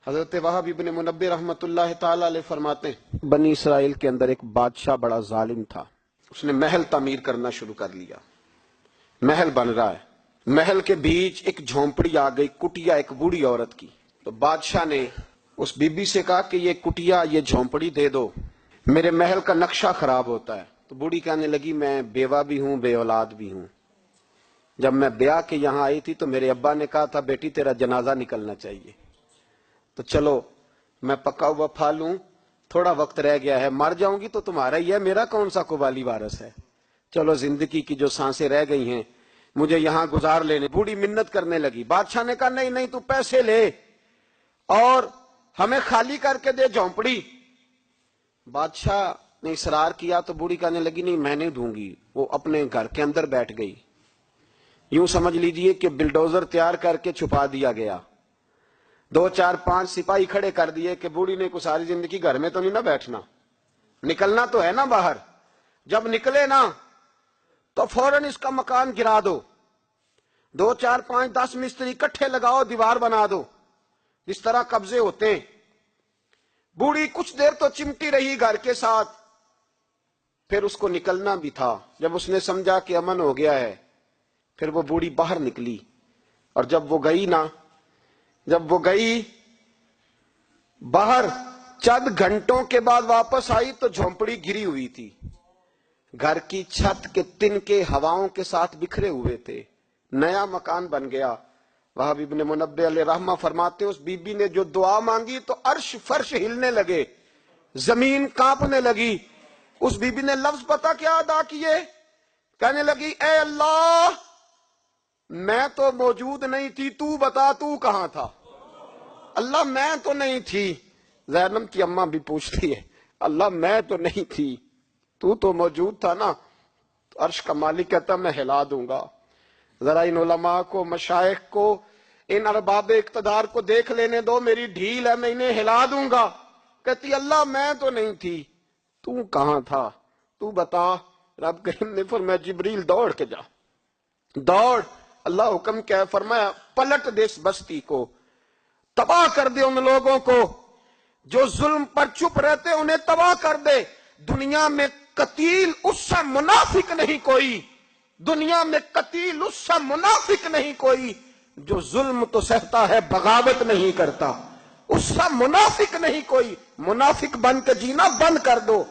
حضرت وہب ابن منبہ رحمۃ اللہ تعالی علیہ فرماتے ہیں بنی اسرائیل کے اندر ایک بادشاہ بڑا ظالم تھا. اس نے محل تعمیر کرنا شروع کر لیا. محل بن رہا ہے. محل کے بیچ ایک جھونپڑی آ گئی, کٹیا ایک بوڑھی عورت کی. تو بادشاہ نے اس بی بی سے کہا کہ یہ کٹیا, یہ جھونپڑی دے دو, میرے محل کا نقشہ خراب ہوتا ہے. تو بوڑھی کہنے لگی میں بیوہ بھی ہوں, بے اولاد بھی ہوں. جب میں بیاہ کے یہاں آئی تھی تو میرے ابا نے کہا تھا بیٹی تیرا جنازہ نکلنا چاہیے, تو چلو میں پکا ہوا پھل ہوں, تھوڑا وقت رہ گیا ہے, مر جاؤں گی تو تمہارا ہی ہے, میرا کون سا قبالی وارث ہے, چلو زندگی کی جو سانسیں رہ گئی ہیں مجھے یہاں گزار لینے. بوڑھی منت کرنے لگی. بادشاہ نے کہا نہیں نہیں, تو پیسے لے اور ہمیں خالی کر کے دے جھونپڑی. بادشاہ نے اصرار کیا تو بوڑھی کہنے لگی نہیں میں نہیں دوں گی. وہ اپنے گھر کے اندر بیٹھ گئی. یوں سمجھ لیجئے کہ بلڈوزر تیار کر کے چھپا دیا گیا. 2 4 5 سپاہی کھڑے کر دیے کہ بوڑھی نے کو ساری زندگی گھر میں تو نہیں نہ بیٹھنا, نکلنا تو ہے نا باہر. جب نکلے نا تو فوراً اس کا مکان گرا دو, 2 4 5 10 مستری اکٹھے لگاؤ, دیوار بنا دو, جس طرح قبضے ہوتے ہیں. بوڑھی کچھ دیر تو چمٹی رہی گھر کے ساتھ, پھر اس کو نکلنا بھی تھا. جب اس نے سمجھا کہ امن ہو گیا ہے پھر وہ بوڑھی باہر نکلی. اور جب وہ گئی نا, جب وہ گئی باہر, چند گھنٹوں کے بعد واپس آئی تو جھونپڑی گری ہوئی تھی. گھر کی چھت کے تنکے ہواؤں کے ساتھ بکھرے ہوئے تھے. نیا مکان بن گیا. وہب ابن منبہ علیہ رحمہ فرماتے اس بی بی نے جو دعا مانگی تو عرش فرش ہلنے لگے, زمین کانپنے لگی. اس بی بی نے لفظ پتہ کیا ادا کیے, کہنے لگی اے اللہ میں تو موجود نہیں تھی, تو بتا تو کہاں تھا. اللہ میں تو نہیں تھی. زینب کی اماں بھی پوچھتی ہے اللہ میں تو نہیں تھی, تو موجود تھا نا. عرش کا مالک کہتا میں ہلا دوں گا. ذرا ان علماء کو, مشائخ کو, ان ارباب اقتدار کو دیکھ لینے دو, میری ڈھیل ہے میں انہیں ہلا دوں گا. کہتی اللہ میں تو نہیں تھی, تو کہاں تھا, تو بتا. رب کریم نے فرمایا جبریل دوڑ کے جا, دوڑ. اللہ حکم کیا فرمایا پلٹ دے اس بستی کو, تباہ کر دے ان لوگوں کو جو ظلم پر چپ رہتے, انہیں تباہ کر دے. دنیا میں قتیل اس سے منافق نہیں کوئی, دنیا میں قتیل اس سے منافق نہیں کوئی جو ظلم تو سہتا ہے بغاوت نہیں کرتا. اس سے منافق نہیں کوئی. منافق بن کے جینا بند کر دو,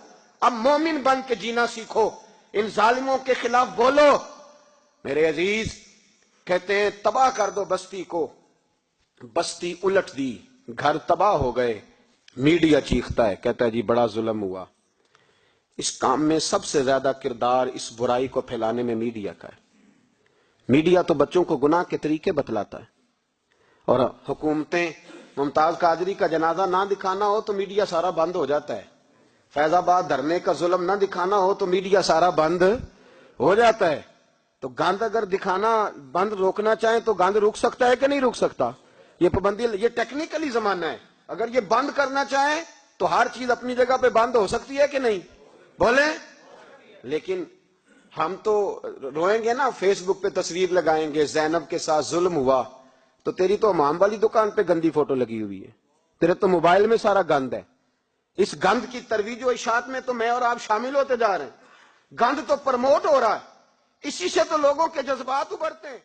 اب مومن بن کے جینا سیکھو. ان ظالموں کے خلاف بولو. میرے عزیز کہتے ہیں تباہ کر دو بستی کو. بستی الٹ دی, گھر تباہ ہو گئے. میڈیا چیختا ہے, کہتا ہے جی بڑا ظلم ہوا. اس کام میں سب سے زیادہ کردار اس برائی کو پھیلانے میں میڈیا کا ہے. میڈیا تو بچوں کو گناہ کے طریقے بتلاتا ہے, اور حکومتیں ممتاز قادری کا جنازہ نہ دکھانا ہو تو میڈیا سارا بند ہو جاتا ہے. فیض آباد دھرنے کا ظلم نہ دکھانا ہو تو میڈیا سارا بند ہو جاتا ہے. تو گند اگر دکھانا بند روکنا چاہیں تو گند رک سکتا ہے کہ نہیں رک سکتا. یہ پابندی, یہ ٹیکنیکلی زمانہ ہے. اگر یہ بند کرنا چاہیں تو ہر چیز اپنی جگہ پہ بند ہو سکتی ہے کہ نہیں, بولیں. لیکن ہم تو روئیں گے نا, فیس بک پہ تصویر لگائیں گے زینب کے ساتھ ظلم ہوا, تو تیری تو امام والی دکان پہ گندی فوٹو لگی ہوئی ہے, تیرے تو موبائل میں سارا گند ہے. اس گند کی ترویج و اشاعت میں تو میں اور آپ شامل ہوتے جا رہے ہیں. گند تو پرموٹ ہو رہا ہے, اسی سے تو لوگوں کے جذبات ابھرتے ہیں.